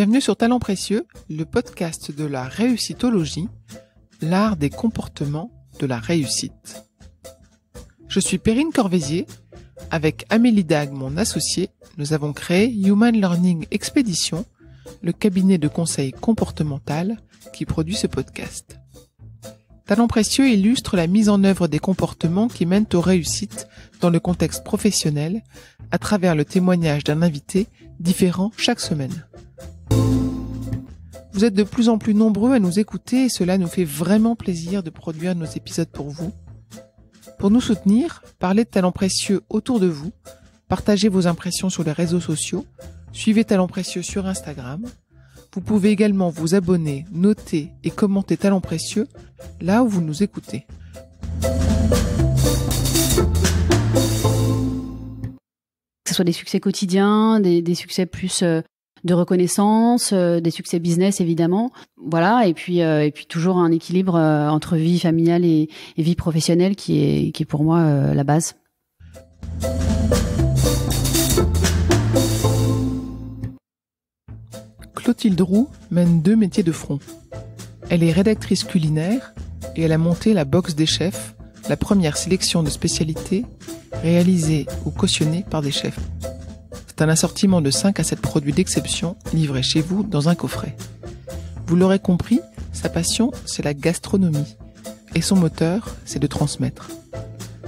Bienvenue sur Talents Précieux, le podcast de la réussitologie, l'art des comportements de la réussite. Je suis Perrine Corvézier. Avec Amélie Dag, mon associée, nous avons créé Human Learning Expedition, le cabinet de conseil comportemental qui produit ce podcast. Talents Précieux illustre la mise en œuvre des comportements qui mènent aux réussites dans le contexte professionnel à travers le témoignage d'un invité différent chaque semaine. Vous êtes de plus en plus nombreux à nous écouter et cela nous fait vraiment plaisir de produire nos épisodes pour vous. Pour nous soutenir, parlez de Talents Précieux autour de vous, partagez vos impressions sur les réseaux sociaux, suivez Talents Précieux sur Instagram. Vous pouvez également vous abonner, noter et commenter Talents Précieux là où vous nous écoutez. Que ce soit des succès quotidiens, des succès plus de reconnaissance, des succès business évidemment. Voilà, et puis toujours un équilibre entre vie familiale et vie professionnelle qui est pour moi la base. Clotilde Roux mène 2 métiers de front. Elle est rédactrice culinaire et elle a monté la Box des chefs, la première sélection de spécialités réalisée ou cautionnée par des chefs. C'est un assortiment de 5 à 7 produits d'exception livrés chez vous dans un coffret. Vous l'aurez compris, sa passion, c'est la gastronomie et son moteur, c'est de transmettre.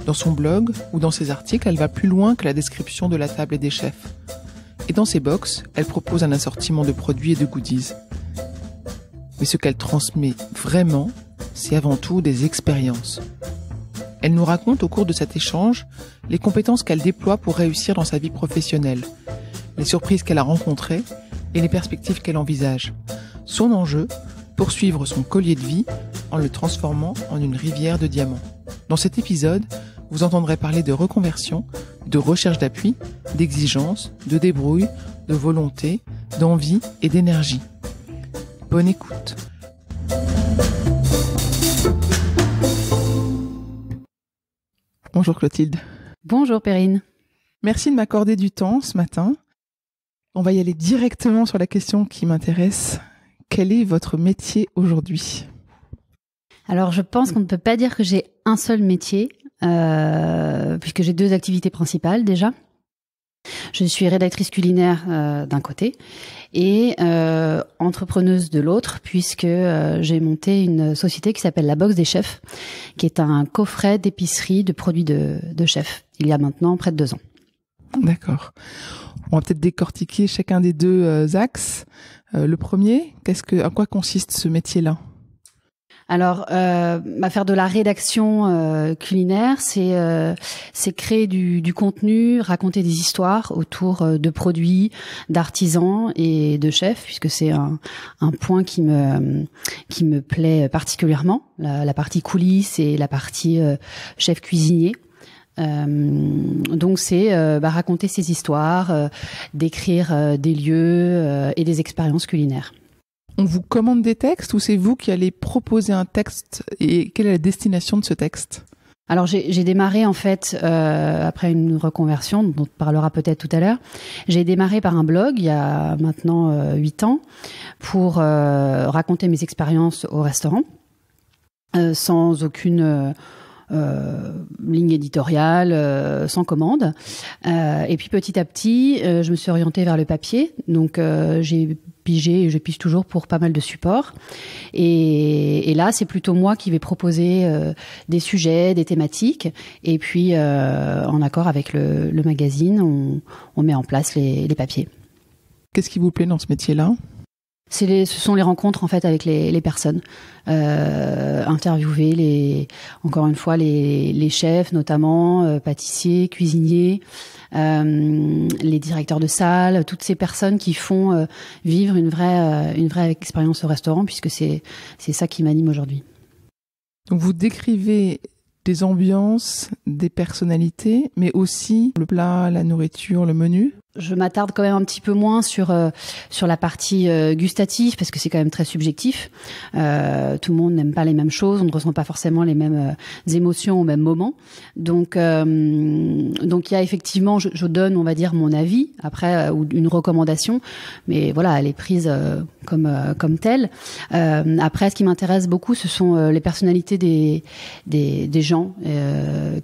Dans son blog ou dans ses articles, elle va plus loin que la description de la table et des chefs. Et dans ses box, elle propose un assortiment de produits et de goodies. Mais ce qu'elle transmet vraiment, c'est avant tout des expériences. Elle nous raconte au cours de cet échange les compétences qu'elle déploie pour réussir dans sa vie professionnelle, les surprises qu'elle a rencontrées et les perspectives qu'elle envisage. Son enjeu, poursuivre son collier de vie en le transformant en une rivière de diamants. Dans cet épisode, vous entendrez parler de reconversion, de recherche d'appui, d'exigence, de débrouille, de volonté, d'envie et d'énergie. Bonne écoute. Bonjour Clotilde. Bonjour Perrine. Merci de m'accorder du temps ce matin. On va y aller directement sur la question qui m'intéresse. Quel est votre métier aujourd'hui ? Alors je pense qu'on ne peut pas dire que j'ai un seul métier, puisque j'ai 2 activités principales déjà. Je suis rédactrice culinaire d'un côté et entrepreneuse de l'autre, puisque j'ai monté une société qui s'appelle la Box des chefs, qui est un coffret d'épicerie de produits de chefs, il y a maintenant près de 2 ans. D'accord. On va peut-être décortiquer chacun des 2 axes. Le premier, à quoi consiste ce métier-là ? Alors, faire de la rédaction culinaire, c'est créer du contenu, raconter des histoires autour de produits, d'artisans et de chefs, puisque c'est un point qui me plaît particulièrement, la partie coulisses et la partie chef cuisinier. Donc c'est raconter ces histoires, décrire des lieux et des expériences culinaires. On vous commande des textes ou c'est vous qui allez proposer un texte et quelle est la destination de ce texte ? Alors j'ai démarré en fait après une reconversion dont on parlera peut-être tout à l'heure. J'ai démarré par un blog il y a maintenant 8 ans pour raconter mes expériences au restaurant sans aucune ligne éditoriale, sans commande. Et puis petit à petit, je me suis orientée vers le papier. Donc j'ai pigé et je pige toujours pour pas mal de supports. Et là, c'est plutôt moi qui vais proposer des sujets, des thématiques. Et puis, en accord avec le magazine, on met en place les papiers. Qu'est-ce qui vous plaît dans ce métier-là ? Ce sont les rencontres en fait avec les personnes, interviewer encore une fois les chefs notamment, pâtissiers, cuisiniers, les directeurs de salle, toutes ces personnes qui font vivre une vraie expérience au restaurant, puisque c'est ça qui m'anime aujourd'hui. Donc vous décrivez des ambiances, des personnalités, mais aussi le plat, la nourriture, le menu ? Je m'attarde quand même un petit peu moins sur la partie gustative parce que c'est quand même très subjectif. Tout le monde n'aime pas les mêmes choses, on ne ressent pas forcément les mêmes émotions au même moment. Donc il y a effectivement, je donne, on va dire, mon avis après ou une recommandation, mais voilà, elle est prise comme telle. Après, ce qui m'intéresse beaucoup, ce sont les personnalités des gens.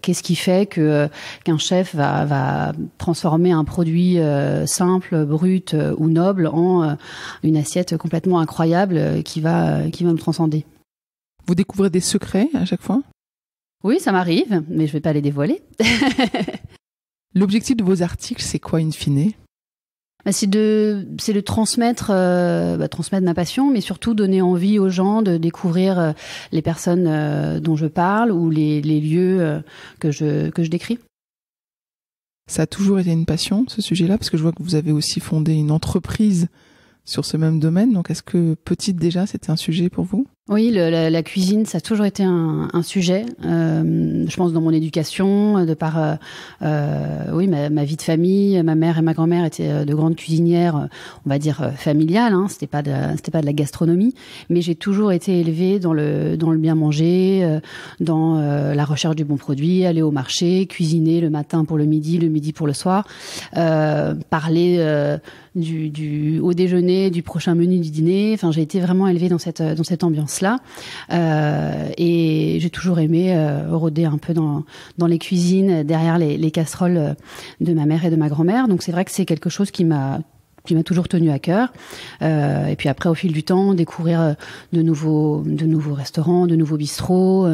Qu'est-ce qui fait qu'un chef va transformer un produit simple, brut ou noble en une assiette complètement incroyable qui va me transcender. Vous découvrez des secrets à chaque fois ? Oui, ça m'arrive, mais je ne vais pas les dévoiler. L'objectif de vos articles, c'est quoi in fine ? C'est de transmettre ma passion, mais surtout donner envie aux gens de découvrir les personnes dont je parle ou les lieux que je décris. Ça a toujours été une passion, ce sujet-là, parce que je vois que vous avez aussi fondé une entreprise sur ce même domaine. Donc, est-ce que petite déjà, c'était un sujet pour vous ? Oui, la cuisine, ça a toujours été un sujet. Je pense dans mon éducation, de par ma vie de famille. Ma mère et ma grand-mère étaient de grandes cuisinières, on va dire familiales. Hein, c'était pas de la gastronomie, mais j'ai toujours été élevée dans le bien manger, dans la recherche du bon produit, aller au marché, cuisiner le matin pour le midi pour le soir, parler au déjeuner, du prochain menu du dîner. Enfin, j'ai été vraiment élevée dans cette ambiance-là. Et j'ai toujours aimé rôder un peu dans les cuisines, derrière les casseroles de ma mère et de ma grand-mère. Donc c'est vrai que c'est quelque chose qui m'a toujours tenu à cœur. Et puis après, au fil du temps, découvrir de nouveaux restaurants, de nouveaux bistrots.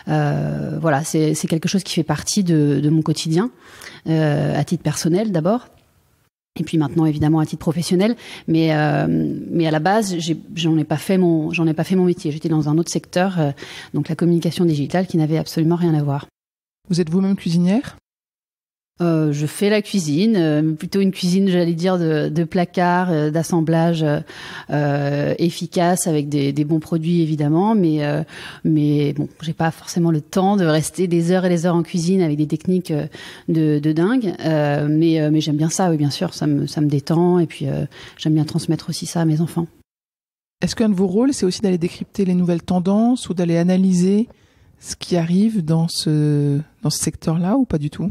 Voilà, c'est quelque chose qui fait partie de mon quotidien, à titre personnel d'abord. Et puis maintenant, évidemment, à titre professionnel. Mais à la base, j'en ai pas fait mon métier. J'étais dans un autre secteur, donc la communication digitale, qui n'avait absolument rien à voir. Vous êtes vous-même cuisinière ? Je fais la cuisine, plutôt une cuisine, j'allais dire, de placard, d'assemblage efficace avec des bons produits évidemment, mais bon, j'ai pas forcément le temps de rester des heures et des heures en cuisine avec des techniques de dingue, mais j'aime bien ça, oui bien sûr, ça me détend et puis j'aime bien transmettre aussi ça à mes enfants. Est-ce qu'un de vos rôles, c'est aussi d'aller décrypter les nouvelles tendances ou d'aller analyser ce qui arrive dans ce secteur-là ou pas du tout ?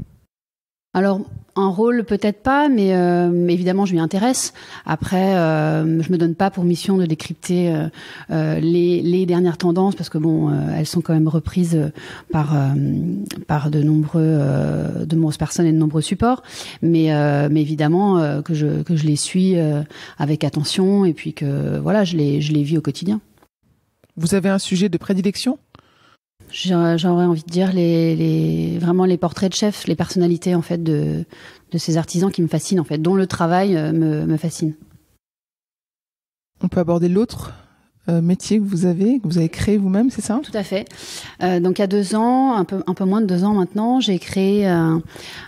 Alors, un rôle peut-être pas, mais évidemment je m'y intéresse. Après, je me donne pas pour mission de décrypter les dernières tendances parce que bon, elles sont quand même reprises par de nombreuses personnes et de nombreux supports. Mais évidemment que je les suis avec attention et puis que voilà, je les vis au quotidien. Vous avez un sujet de prédilection ? J'aurais envie de dire vraiment les portraits de chefs, les personnalités en fait de ces artisans qui me fascinent en fait, dont le travail me fascine. On peut aborder l'autre métier que vous avez créé vous-même, c'est ça ? Tout à fait. Donc il y a 2 ans, un peu moins de 2 ans maintenant, j'ai créé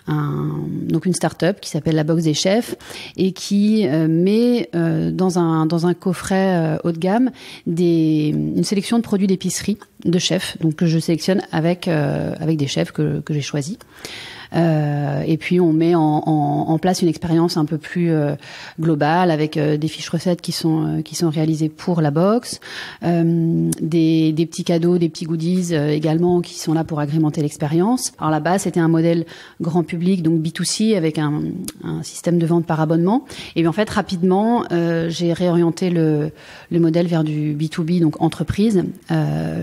donc une start-up qui s'appelle La Box des Chefs et qui met dans un coffret haut de gamme une sélection de produits d'épicerie de chefs, donc que je sélectionne avec des chefs que j'ai choisis. Et puis on met en place une expérience un peu plus globale avec des fiches recettes qui sont réalisées pour la box, des petits cadeaux, des petits goodies également qui sont là pour agrémenter l'expérience. Alors là-bas, c'était un modèle grand public, donc B2C avec un système de vente par abonnement. Et bien en fait rapidement, j'ai réorienté le modèle vers du B2B, donc entreprise,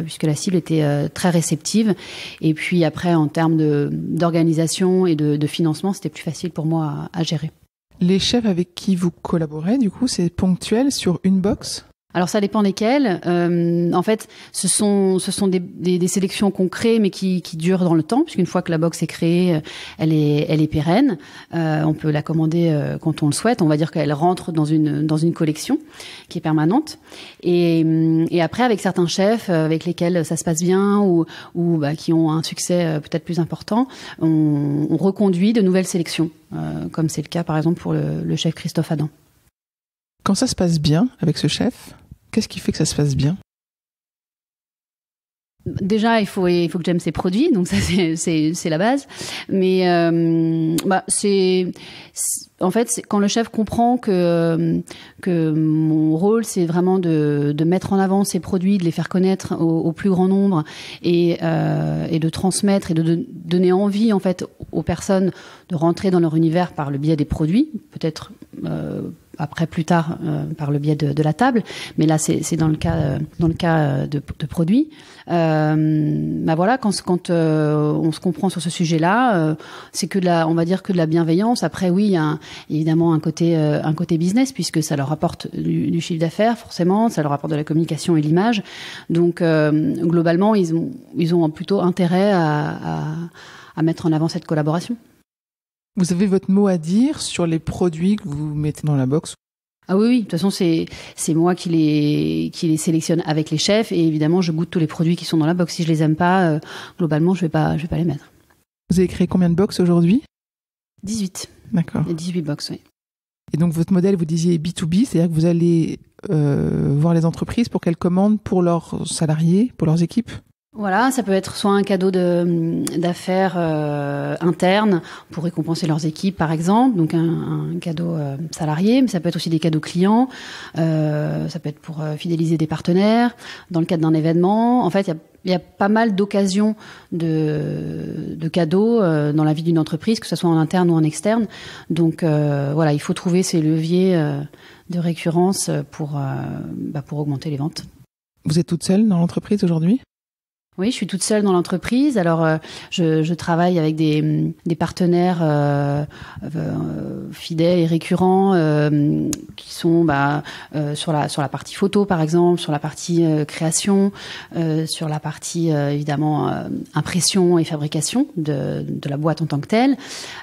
puisque la cible était très réceptive. Et puis après, en termes d'organisation et de financement, c'était plus facile pour moi à gérer. Les chefs avec qui vous collaborez, du coup, c'est ponctuel sur une box ? Alors ça dépend lesquels. En fait, ce sont des sélections qu'on crée, mais qui durent dans le temps, puisqu'une fois que la box est créée, elle est pérenne. On peut la commander quand on le souhaite. On va dire qu'elle rentre dans une collection qui est permanente. Et après, avec certains chefs avec lesquels ça se passe bien ou qui ont un succès peut-être plus important, on reconduit de nouvelles sélections, comme c'est le cas par exemple pour le chef Christophe Adam. Quand ça se passe bien avec ce chef, qu'est-ce qui fait que ça se passe bien ? déjà, il faut que j'aime ses produits, donc ça c'est la base. Mais en fait, c'est quand le chef comprend que mon rôle c'est vraiment de mettre en avant ses produits, de les faire connaître au plus grand nombre et de transmettre et de donner envie en fait aux personnes de rentrer dans leur univers par le biais des produits, peut-être après plus tard par le biais de la table, mais là c'est dans le cas de produits. Voilà, quand on se comprend sur ce sujet-là, c'est on va dire que de la bienveillance. Après oui, il y a évidemment un côté business puisque ça leur apporte du chiffre d'affaires forcément, ça leur apporte de la communication et l'image. Donc globalement, ils ont plutôt intérêt à mettre en avant cette collaboration. Vous avez votre mot à dire sur les produits que vous mettez dans la box? Ah oui, de toute façon, c'est moi qui les sélectionne avec les chefs et évidemment, je goûte tous les produits qui sont dans la box. Si je les aime pas, globalement, je vais pas les mettre. Vous avez créé combien de box aujourd'hui? 18. D'accord. Et 18 box, oui. Et donc, votre modèle, vous disiez B2B, c'est-à-dire que vous allez voir les entreprises pour qu'elles commandent pour leurs salariés, pour leurs équipes? Voilà, ça peut être soit un cadeau d'affaires interne pour récompenser leurs équipes, par exemple, donc un cadeau salarié, mais ça peut être aussi des cadeaux clients, ça peut être pour fidéliser des partenaires, dans le cadre d'un événement. En fait, il y a pas mal d'occasions de cadeaux dans la vie d'une entreprise, que ce soit en interne ou en externe. Donc voilà, il faut trouver ces leviers de récurrence pour augmenter les ventes. Vous êtes toute seule dans l'entreprise aujourd'hui ? Oui, je suis toute seule dans l'entreprise. Alors, je travaille avec des partenaires fidèles et récurrents qui sont sur la partie photo, par exemple, sur la partie création, sur la partie évidemment impression et fabrication de la boîte en tant que telle.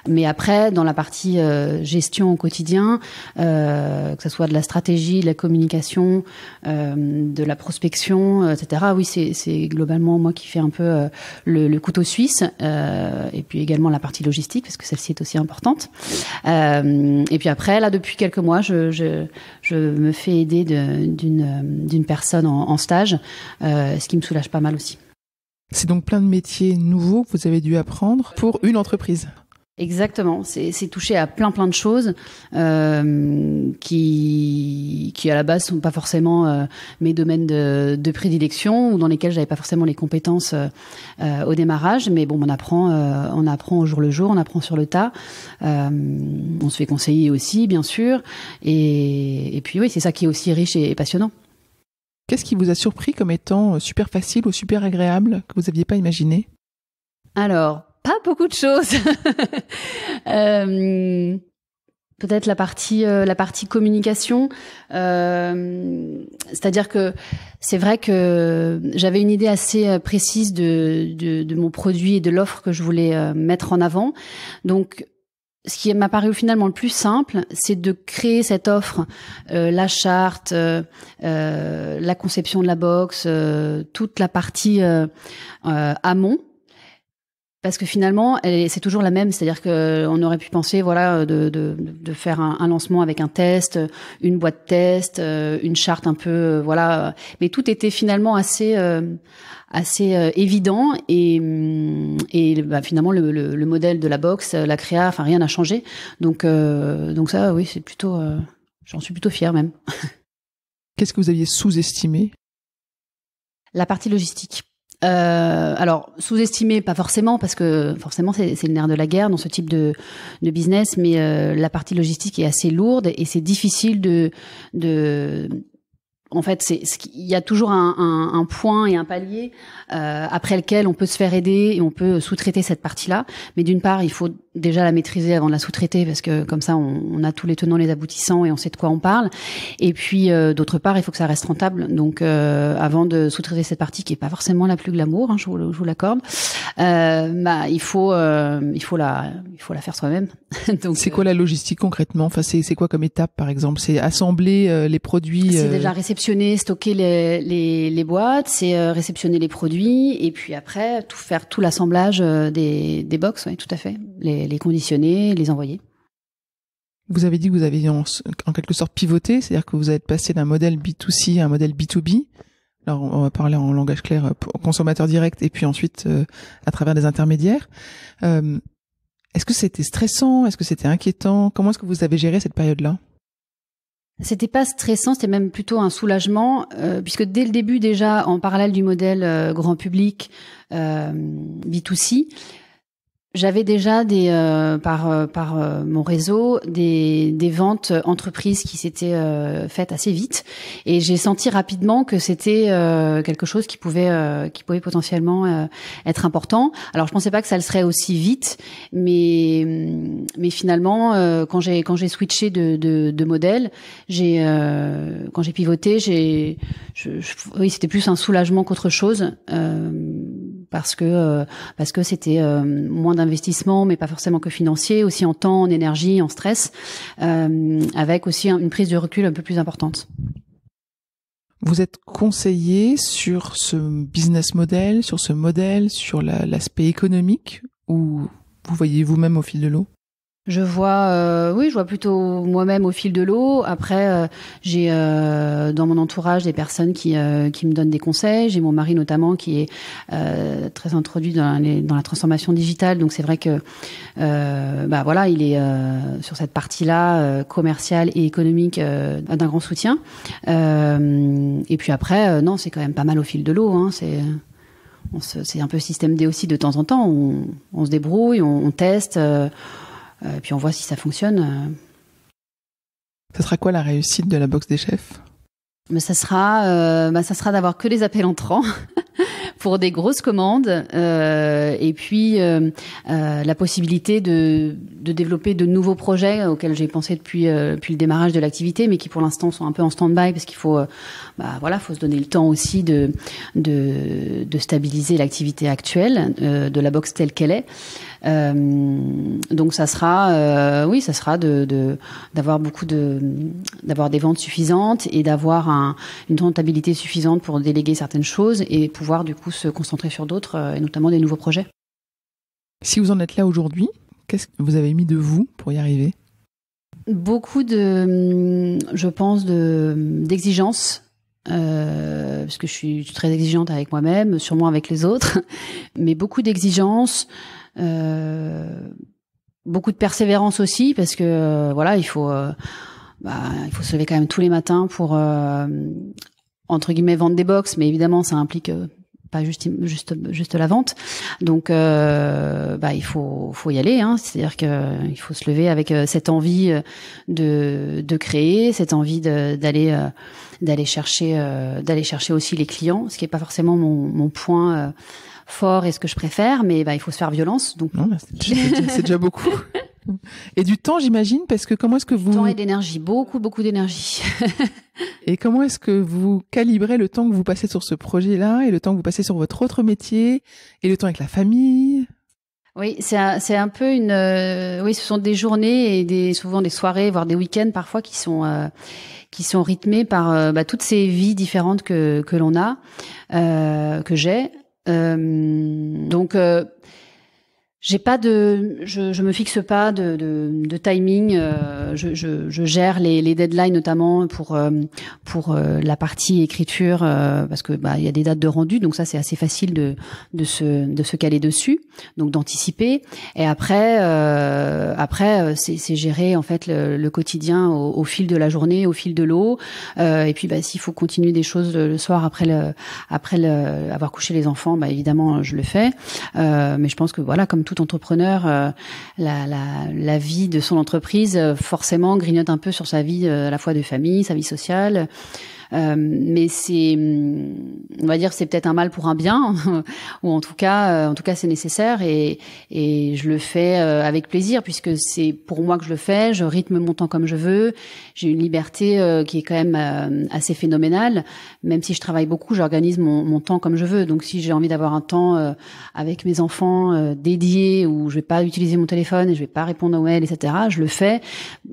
Mais après, dans la partie gestion au quotidien, que ce soit de la stratégie, de la communication, de la prospection, etc. Oui, c'est globalement moi qui fais un peu le couteau suisse et puis également la partie logistique parce que celle-ci est aussi importante. Et puis après, là, depuis quelques mois, je me fais aider d'une personne en stage, ce qui me soulage pas mal aussi. C'est donc plein de métiers nouveaux que vous avez dû apprendre pour une entreprise. Exactement, c'est toucher à plein de choses qui à la base sont pas forcément mes domaines de prédilection ou dans lesquels j'avais pas forcément les compétences au démarrage, mais bon, on apprend au jour le jour, on apprend sur le tas, on se fait conseiller aussi bien sûr, et puis oui, c'est ça qui est aussi riche et passionnant. Qu'est-ce qui vous a surpris comme étant super facile ou super agréable que vous aviez pas imaginé? Alors, pas beaucoup de choses. Peut-être la partie communication. C'est-à-dire que c'est vrai que j'avais une idée assez précise de mon produit et de l'offre que je voulais mettre en avant. Donc, ce qui m'a paru finalement le plus simple, c'est de créer cette offre, la charte, la conception de la box, toute la partie amont. Parce que finalement, c'est toujours la même, c'est-à-dire qu'on aurait pu penser, voilà, de faire un lancement avec un test, une boîte test, une charte un peu, voilà. Mais tout était finalement assez évident et finalement le modèle de la box, la créa, enfin rien n'a changé. Donc ça, oui, c'est plutôt, j'en suis plutôt fière même. Qu'est-ce que vous aviez sous-estimé? La partie logistique. Alors, sous-estimé, pas forcément, parce que forcément, c'est le nerf de la guerre dans ce type de business, mais la partie logistique est assez lourde et c'est difficile en fait, il y a toujours un point et un palier après lequel on peut se faire aider et on peut sous-traiter cette partie-là. Mais d'une part, il faut déjà la maîtriser avant de la sous-traiter parce que comme ça, on a tous les tenants, les aboutissants et on sait de quoi on parle. Et puis, d'autre part, il faut que ça reste rentable. Donc, avant de sous-traiter cette partie qui est pas forcément la plus glamour, hein, je vous l'accorde, il faut la faire soi-même. Donc, c'est quoi la logistique concrètement? Enfin, c'est quoi comme étape, par exemple? C'est assembler les produits. C'est déjà réceptionner, stocker les boîtes, c'est réceptionner les produits et puis après faire tout l'assemblage des box, oui, tout à fait, les conditionner, les envoyer. Vous avez dit que vous avez en quelque sorte pivoté, c'est-à-dire que vous êtes passé d'un modèle B2C à un modèle B2B. Alors, on va parler en langage clair, consommateur direct et puis ensuite à travers des intermédiaires. Est-ce que c'était stressant? Est-ce que c'était inquiétant? Comment est-ce que vous avez géré cette période-là? C'était pas stressant, c'était même plutôt un soulagement, puisque dès le début déjà, en parallèle du modèle grand public B2C, j'avais déjà par mon réseau des ventes entreprises qui s'étaient faites assez vite, et j'ai senti rapidement que c'était quelque chose qui pouvait potentiellement être important. Alors je pensais pas que ça le serait aussi vite, mais finalement quand j'ai switché de modèle, quand j'ai pivoté, oui, c'était plus un soulagement qu'autre chose. Parce que c'était moins d'investissement, mais pas forcément que financier, aussi en temps, en énergie, en stress, avec aussi une prise de recul un peu plus importante. Vous êtes conseillé sur ce business model, sur l'aspect économique, ou vous voyez vous-même au fil de l'eau? Je vois plutôt moi-même au fil de l'eau. Après, j'ai dans mon entourage des personnes qui me donnent des conseils. J'ai mon mari notamment qui est très introduit dans la transformation digitale. Donc c'est vrai que il est sur cette partie-là commerciale et économique d'un grand soutien. Et puis après, non, c'est quand même pas mal au fil de l'eau. Hein. C'est un peu système D aussi de temps en temps. On se débrouille, on teste. Puis on voit si ça fonctionne. Ça sera quoi la réussite de la box des chefs? Mais ça sera d'avoir que les appels entrants pour des grosses commandes, et puis la possibilité de développer de nouveaux projets auxquels j'ai pensé depuis le démarrage de l'activité, mais qui pour l'instant sont un peu en stand-by parce qu'il faut se donner le temps aussi de stabiliser l'activité actuelle de la box telle qu'elle est. Donc ça sera d'avoir des ventes suffisantes et d'avoir une rentabilité suffisante pour déléguer certaines choses et pouvoir du coup se concentrer sur d'autres et notamment des nouveaux projets. Si vous en êtes là aujourd'hui, qu'est-ce que vous avez mis de vous pour y arriver? Beaucoup d'exigences. Parce que je suis très exigeante avec moi-même, sûrement avec les autres, mais beaucoup d'exigences, beaucoup de persévérance aussi, parce que il faut se lever quand même tous les matins pour entre guillemets vendre des box, mais évidemment ça implique pas juste la vente. Donc il faut y aller, hein. C'est-à-dire que il faut se lever avec cette envie de créer, cette envie d'aller chercher aussi les clients, ce qui est pas forcément mon point fort et ce que je préfère, mais il faut se faire violence. Donc non, c'est déjà beaucoup. Et du temps, j'imagine, parce que comment est-ce que vous... Du temps et d'énergie, beaucoup d'énergie. Et comment est-ce que vous calibrez le temps que vous passez sur ce projet-là et le temps que vous passez sur votre autre métier et le temps avec la famille? Oui, c'est un peu ce sont des journées et souvent des soirées, voire des week-ends parfois qui sont rythmés par toutes ces vies différentes que l'on a, que j'ai. Donc j'ai pas je me fixe pas de timing. Je gère les deadlines notamment pour la partie écriture parce que il y a des dates de rendu, donc ça c'est assez facile de se caler dessus, donc d'anticiper. Et après c'est gérer en fait le quotidien au fil de la journée, au fil de l'eau. Et puis s'il faut continuer des choses le soir après avoir couché les enfants, évidemment je le fais. Mais je pense que comme tout entrepreneur, la vie de son entreprise forcément grignote un peu sur sa vie à la fois de famille, sa vie sociale. Mais on va dire c'est peut-être un mal pour un bien, ou en tout cas c'est nécessaire et je le fais avec plaisir puisque c'est pour moi que je le fais. Je rythme mon temps comme je veux. J'ai une liberté qui est quand même assez phénoménale. Même si je travaille beaucoup, j'organise mon temps comme je veux. Donc si j'ai envie d'avoir un temps avec mes enfants dédié où je vais pas utiliser mon téléphone et je vais pas répondre aux mails, etc., je le fais.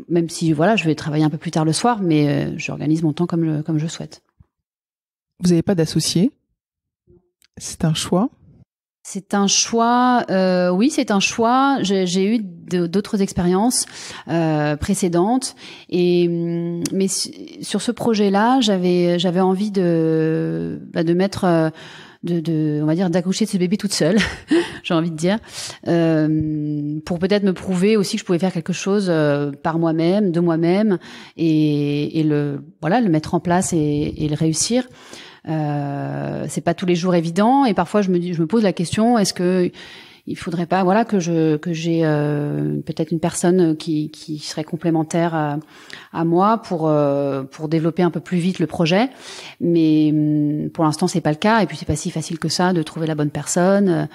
Même si je vais travailler un peu plus tard le soir, mais j'organise mon temps comme je souhaite. Vous n'avez pas d'associé? C'est un choix? C'est un choix. Oui, c'est un choix. J'ai eu d'autres expériences précédentes, mais sur ce projet-là, j'avais envie de mettre on va dire d'accoucher de ce bébé toute seule, j'ai envie de dire, pour peut-être me prouver aussi que je pouvais faire quelque chose par moi-même, de moi-même, et le mettre en place et le réussir. C'est pas tous les jours évident, et parfois je me pose la question, est-ce que il faudrait pas que j'ai peut-être une personne qui serait complémentaire à moi pour développer un peu plus vite le projet, mais pour l'instant c'est pas le cas, et puis c'est pas si facile que ça de trouver la bonne personne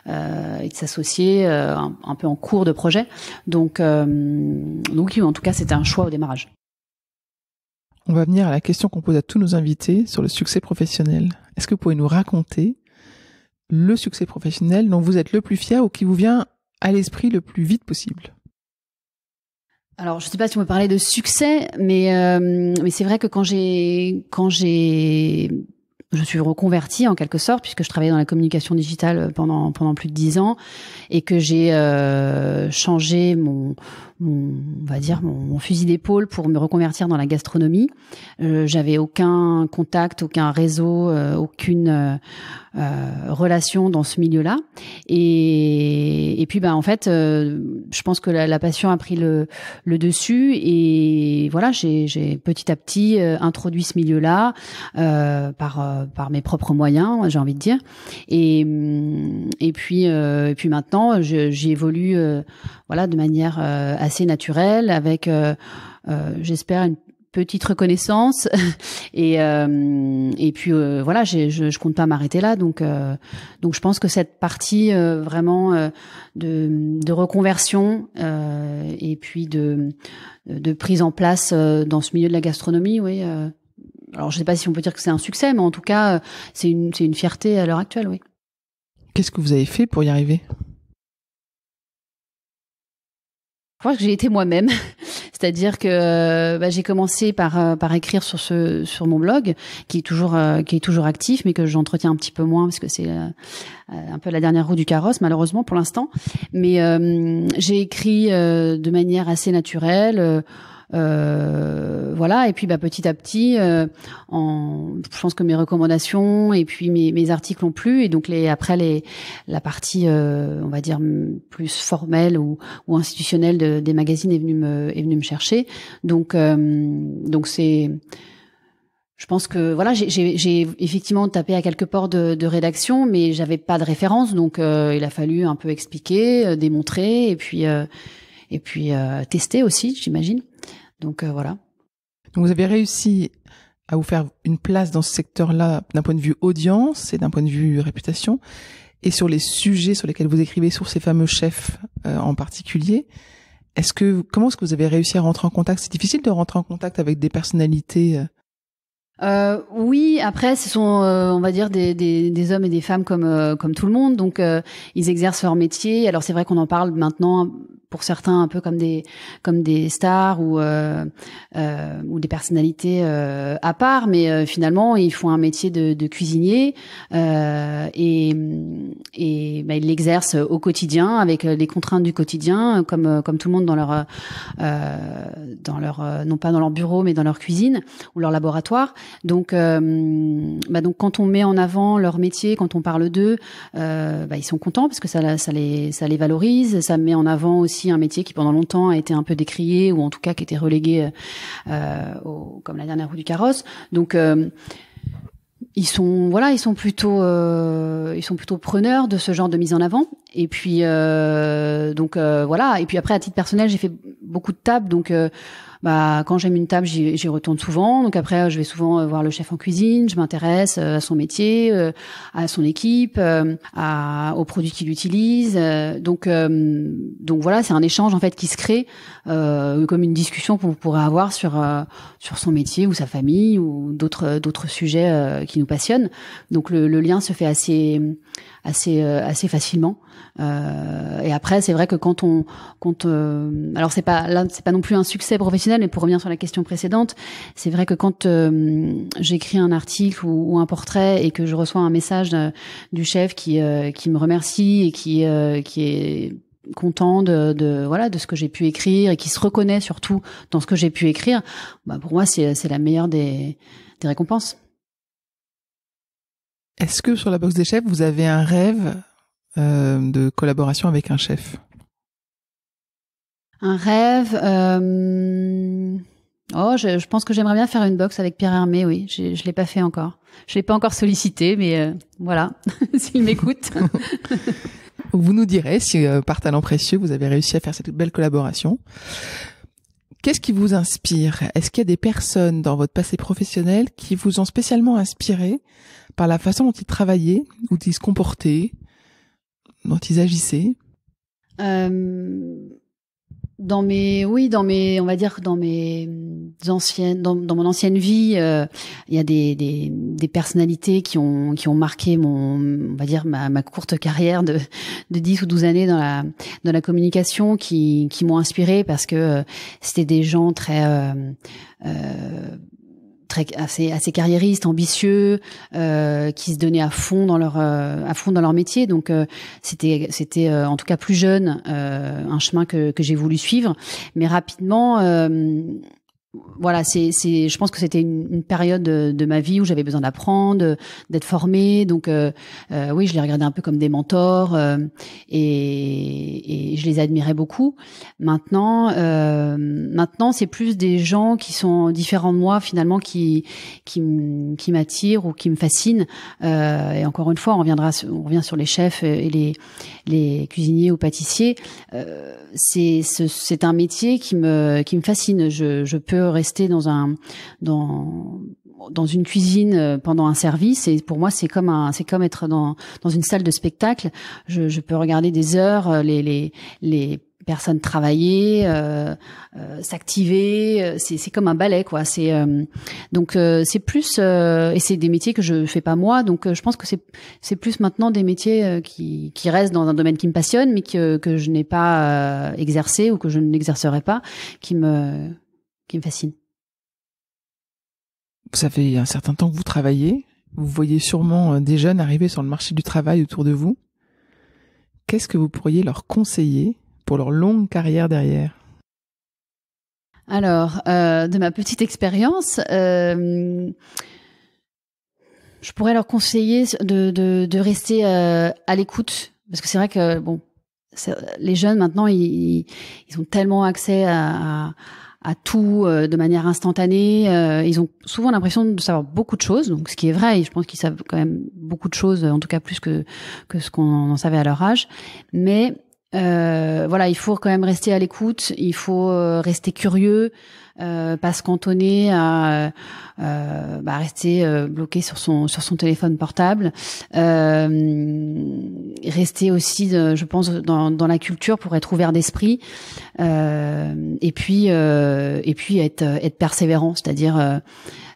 et de s'associer un peu en cours de projet. Donc oui, en tout cas c'était un choix au démarrage. On va venir à la question qu'on pose à tous nos invités sur le succès professionnel. Est-ce que vous pouvez nous raconter le succès professionnel dont vous êtes le plus fier ou qui vous vient à l'esprit le plus vite possible? Alors, je ne sais pas si on peut parler de succès, mais c'est vrai que quand je suis reconvertie en quelque sorte, puisque je travaillais dans la communication digitale pendant plus de 10 ans, et que j'ai changé mon fusil d'épaule pour me reconvertir dans la gastronomie. J'avais aucun contact, aucun réseau, aucune relation dans ce milieu-là, et puis en fait je pense que la passion a pris le dessus, et voilà, j'ai petit à petit introduit ce milieu-là par mes propres moyens, j'ai envie de dire, et puis maintenant j'y évolue de manière assez naturelle, avec j'espère une petite reconnaissance, et puis je compte pas m'arrêter là, donc je pense que cette partie vraiment de reconversion et puis de prise en place dans ce milieu de la gastronomie, oui. Alors je sais pas si on peut dire que c'est un succès, mais en tout cas c'est une fierté à l'heure actuelle, oui. Qu'est-ce que vous avez fait pour y arriver? Je crois que j'ai été moi-même, c'est-à-dire que j'ai commencé par écrire sur mon blog, qui est toujours actif, mais que j'entretiens un petit peu moins parce que c'est un peu la dernière roue du carrosse, malheureusement pour l'instant. Mais j'ai écrit de manière assez naturelle. Et puis petit à petit, je pense que mes recommandations et puis mes articles ont plu, et donc la partie on va dire plus formelle ou institutionnelle des magazines est venue me chercher. Donc c'est, je pense que j'ai effectivement tapé à quelques portes de rédaction, mais j'avais pas de référence, donc il a fallu un peu expliquer, démontrer, et puis tester aussi, j'imagine. Donc voilà. Donc vous avez réussi à vous faire une place dans ce secteur-là d'un point de vue audience et d'un point de vue réputation, et sur les sujets sur lesquels vous écrivez, sur ces fameux chefs en particulier. Comment est-ce que vous avez réussi à rentrer en contact? C'est difficile de rentrer en contact avec des personnalités oui, après ce sont on va dire des hommes et des femmes comme tout le monde, donc ils exercent leur métier. Alors c'est vrai qu'on en parle maintenant pour certains un peu comme des stars ou des personnalités à part, mais finalement ils font un métier de cuisinier, et ils l'exercent au quotidien avec les contraintes du quotidien, comme tout le monde dans leur non pas dans leur bureau mais dans leur cuisine ou leur laboratoire. Donc quand on met en avant leur métier, quand on parle d'eux, ils sont contents parce que ça les valorise. Ça met en avant aussi un métier qui pendant longtemps a été un peu décrié, ou en tout cas qui était relégué comme la dernière roue du carrosse. Donc ils sont plutôt preneurs de ce genre de mise en avant. Et puis et puis après, à titre personnel, j'ai fait beaucoup de tables, donc quand j'aime une table, j'y retourne souvent. Donc après, je vais souvent voir le chef en cuisine, je m'intéresse à son métier, à son équipe, aux produits qu'il utilise. Donc voilà, c'est un échange en fait qui se crée, comme une discussion qu'on pourrait avoir sur son métier ou sa famille ou d'autres sujets qui nous passionnent. Donc le lien se fait assez facilement. Et après, c'est vrai que alors c'est pas non plus un succès professionnel, professionnelle. Mais pour revenir sur la question précédente, c'est vrai que quand j'écris un article ou un portrait et que je reçois un message du chef qui me remercie et qui est content de ce que j'ai pu écrire et qui se reconnaît surtout dans ce que j'ai pu écrire, pour moi c'est la meilleure des récompenses. Est-ce que sur la box des chefs, vous avez un rêve de collaboration avec un chef? Un rêve, je pense que j'aimerais bien faire une box avec Pierre Hermé, oui. Je l'ai pas fait encore. Je l'ai pas encore sollicité, mais voilà, s'il m'écoute. Vous nous direz si, par talent précieux, vous avez réussi à faire cette belle collaboration. Qu'est-ce qui vous inspire? Est-ce qu'il y a des personnes dans votre passé professionnel qui vous ont spécialement inspiré par la façon dont ils travaillaient, dont ils se comportaient, dont ils agissaient? Dans mon ancienne vie, il y a des personnalités qui ont marqué ma courte carrière de 10 ou 12 années dans la communication qui m'ont inspirée parce que c'était des gens assez carriéristes, ambitieux, qui se donnaient à fond dans leur métier. Donc c'était en tout cas plus jeune un chemin que j'ai voulu suivre, mais rapidement je pense que c'était une période de ma vie où j'avais besoin d'apprendre, d'être formée. Donc oui, je les regardais un peu comme des mentors et je les admirais beaucoup. Maintenant c'est plus des gens qui sont différents de moi finalement qui m'attirent ou qui me fascinent. Et encore une fois, on revient sur les chefs et les cuisiniers ou pâtissiers. C'est un métier qui me fascine. Je peux rester dans une cuisine pendant un service et pour moi c'est comme être dans une salle de spectacle. Je peux regarder des heures les personnes travailler, s'activer, c'est comme un ballet quoi. Donc c'est plus et c'est des métiers que je fais pas moi, donc je pense que c'est plus maintenant des métiers qui restent dans un domaine qui me passionne mais que je n'ai pas exercé ou que je n'exercerai pas, qui me fascine. Ça fait un certain temps que vous travaillez. Vous voyez sûrement des jeunes arriver sur le marché du travail autour de vous. Qu'est-ce que vous pourriez leur conseiller pour leur longue carrière derrière? Alors, de ma petite expérience, je pourrais leur conseiller de rester à l'écoute, parce que c'est vrai que les jeunes maintenant ils ont tellement accès à tout de manière instantanée. Ils ont souvent l'impression de savoir beaucoup de choses, donc ce qui est vrai. Je pense qu'ils savent quand même beaucoup de choses, en tout cas plus que ce qu'on en savait à leur âge. Mais il faut quand même rester à l'écoute. Il faut rester curieux, pas se cantonner à rester bloqué sur son téléphone portable. Rester aussi, je pense, dans la culture pour être ouvert d'esprit. Et puis être persévérant, c'est-à-dire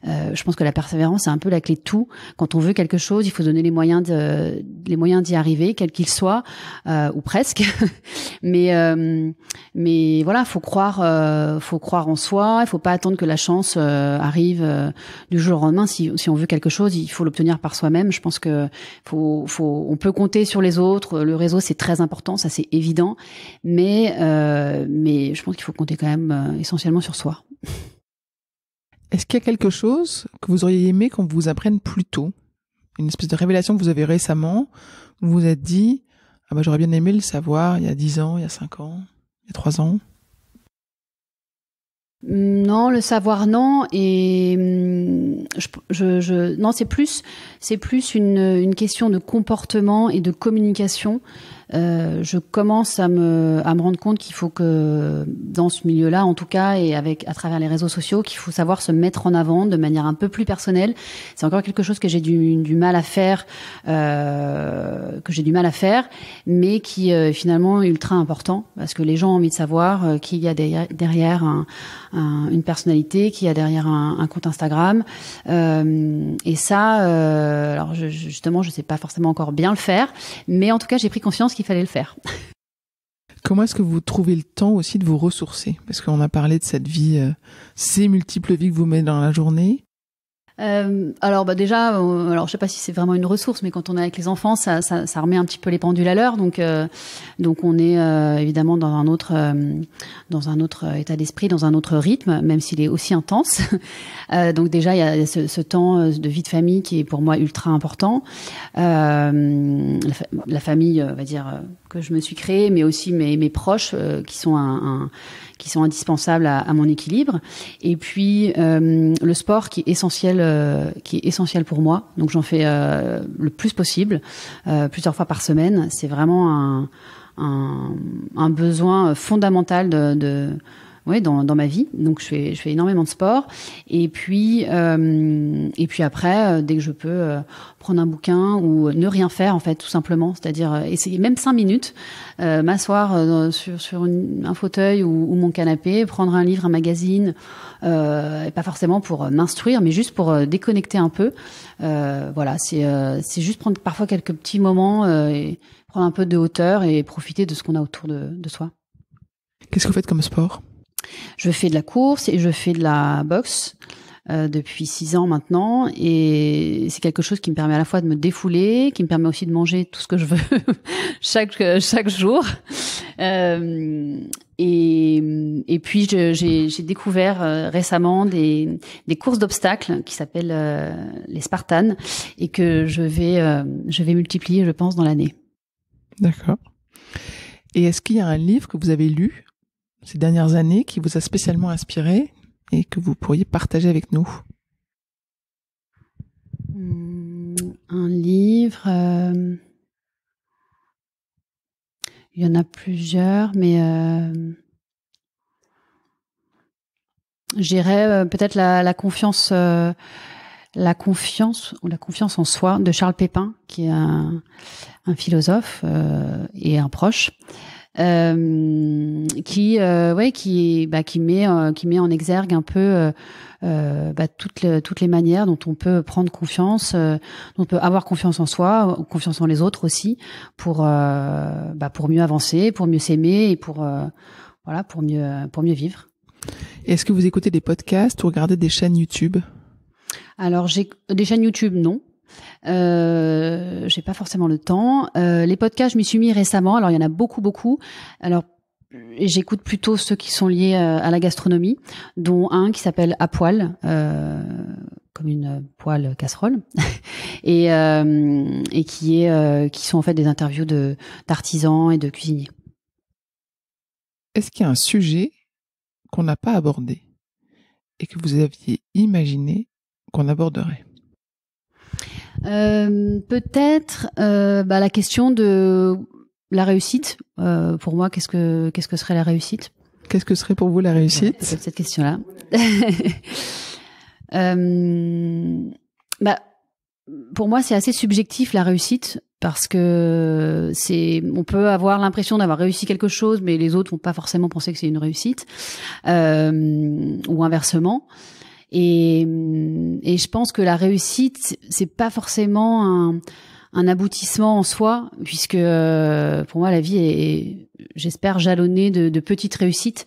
je pense que la persévérance c'est un peu la clé de tout. Quand on veut quelque chose, il faut donner les moyens d'y arriver, quels qu'ils soient, ou presque. mais voilà, faut croire en soi. Il faut pas attendre que la chance arrive du jour au lendemain. Si on veut quelque chose, il faut l'obtenir par soi-même. Je pense que on peut compter sur les autres. Le réseau c'est très important, ça c'est évident. Mais je pense qu'il faut compter quand même essentiellement sur soi. Est-ce qu'il y a quelque chose que vous auriez aimé qu'on vous apprenne plus tôt? Une espèce de révélation que vous avez récemment, où vous vous êtes dit « Ah j'aurais bien aimé le savoir il y a 10 ans, il y a 5 ans, il y a 3 ans ». Non, le savoir non, et non, c'est plus une question de comportement et de communication. Je commence à me rendre compte qu'il faut que dans ce milieu-là, en tout cas, et à travers les réseaux sociaux, qu'il faut savoir se mettre en avant de manière un peu plus personnelle. C'est encore quelque chose que j'ai du mal à faire, mais qui finalement est ultra important parce que les gens ont envie de savoir qu'il y a derrière une personnalité, qu'il y a derrière un compte Instagram, et ça, alors justement, je sais pas forcément encore bien le faire, mais en tout cas, j'ai pris conscience qu'il fallait le faire. Comment est-ce que vous trouvez le temps aussi de vous ressourcer? Parce qu'on a parlé de cette vie, ces multiples vies que vous mettez dans la journée. Alors déjà, alors je sais pas si c'est vraiment une ressource, mais quand on est avec les enfants, ça remet un petit peu les pendules à l'heure. Donc on est évidemment dans un autre état d'esprit, dans un autre rythme, même s'il est aussi intense. Donc déjà il y a ce temps de vie de famille qui est pour moi ultra important. La famille, on va dire, que je me suis créée, mais aussi mes proches qui sont indispensables à mon équilibre. Et puis le sport qui est essentiel pour moi. Donc j'en fais le plus possible, plusieurs fois par semaine. C'est vraiment un besoin fondamental dans ma vie. Donc je fais énormément de sport. Et puis après, dès que je peux prendre un bouquin ou ne rien faire, en fait, tout simplement, c'est-à-dire essayer même 5 minutes, m'asseoir sur un fauteuil ou mon canapé, prendre un livre, un magazine, et pas forcément pour m'instruire, mais juste pour déconnecter un peu. Voilà, c'est juste prendre parfois quelques petits moments et prendre un peu de hauteur et profiter de ce qu'on a autour de soi. Qu'est-ce que vous faites comme sport? Je fais de la course et je fais de la boxe depuis 6 ans maintenant, et c'est quelque chose qui me permet à la fois de me défouler, qui me permet aussi de manger tout ce que je veux chaque jour. Et puis j'ai découvert récemment des courses d'obstacles qui s'appellent les Spartans, et que je vais multiplier, je pense, dans l'année. D'accord. Et est-ce qu'il y a un livre que vous avez lu ces dernières années qui vous a spécialement inspiré et que vous pourriez partager avec nous? Un livre, il y en a plusieurs, mais je dirais peut-être la confiance en soi de Charles Pépin, qui est un philosophe et un proche. Qui met en exergue un peu toutes les manières dont on peut prendre confiance, dont on peut avoir confiance en soi, confiance en les autres aussi, pour mieux avancer, pour mieux s'aimer et pour mieux vivre. Est-ce que vous écoutez des podcasts ou regardez des chaînes YouTube? Alors j'ai des chaînes YouTube, non. J'ai pas forcément le temps. Les podcasts, je m'y suis mis récemment. Alors il y en a beaucoup. Alors j'écoute plutôt ceux qui sont liés à la gastronomie, dont un qui s'appelle À Poil, comme une poêle casserole, et qui sont en fait des interviews d'artisans et de cuisiniers. Est-ce qu'il y a un sujet qu'on n'a pas abordé et que vous aviez imaginé qu'on aborderait? Peut-être la question de la réussite. Pour moi, qu'est-ce que serait la réussite? Qu'est-ce que serait pour vous la réussite? C'est cette question-là. Pour moi, c'est assez subjectif, la réussite, parce que on peut avoir l'impression d'avoir réussi quelque chose, mais les autres vont pas forcément penser que c'est une réussite, ou inversement. Et je pense que la réussite, c'est pas forcément un aboutissement en soi, puisque pour moi la vie est, j'espère, jalonnée de petites réussites.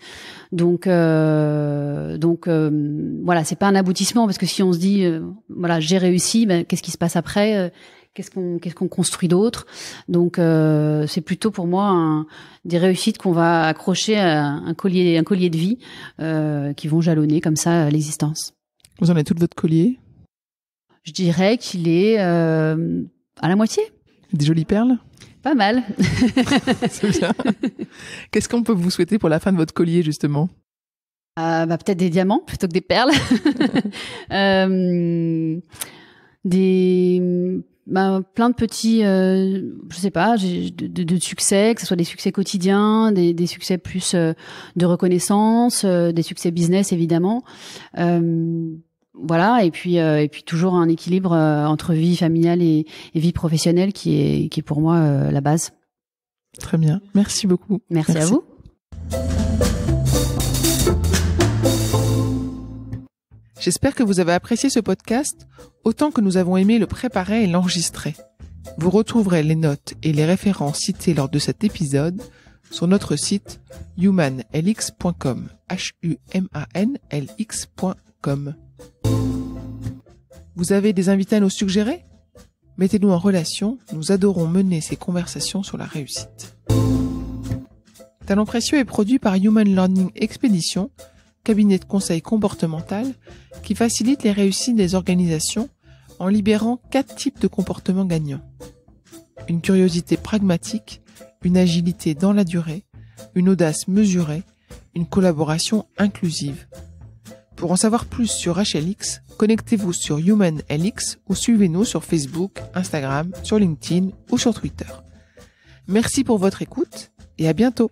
Donc voilà, c'est pas un aboutissement, parce que si on se dit voilà, j'ai réussi, qu'est-ce qui se passe après? Qu'est-ce qu'on construit d'autre? Donc c'est plutôt pour moi des réussites qu'on va accrocher à un collier de vie, qui vont jalonner comme ça l'existence. Vous en avez tout de votre collier? Je dirais qu'il est à la moitié. Des jolies perles? Pas mal. C'est bien. Qu'est-ce qu'on peut vous souhaiter pour la fin de votre collier, justement? Peut-être des diamants plutôt que des perles. Plein de petits, je sais pas, de succès, que ce soit des succès quotidiens, des succès plus de reconnaissance, des succès business évidemment. Voilà, et puis toujours un équilibre entre vie familiale et vie professionnelle qui est pour moi la base. Très bien, merci beaucoup. Merci à vous. J'espère que vous avez apprécié ce podcast autant que nous avons aimé le préparer et l'enregistrer. Vous retrouverez les notes et les références citées lors de cet épisode sur notre site humanlx.com, humanlx.com. Vous avez des invités à nous suggérer ? Mettez-nous en relation, nous adorons mener ces conversations sur la réussite. Talent précieux est produit par Human Learning Expedition, cabinet de conseil comportemental qui facilite les réussites des organisations en libérant 4 types de comportements gagnants. Une curiosité pragmatique, une agilité dans la durée, une audace mesurée, une collaboration inclusive. Pour en savoir plus sur HLX, connectez-vous sur HumanLX ou suivez-nous sur Facebook, Instagram, sur LinkedIn ou sur Twitter. Merci pour votre écoute et à bientôt.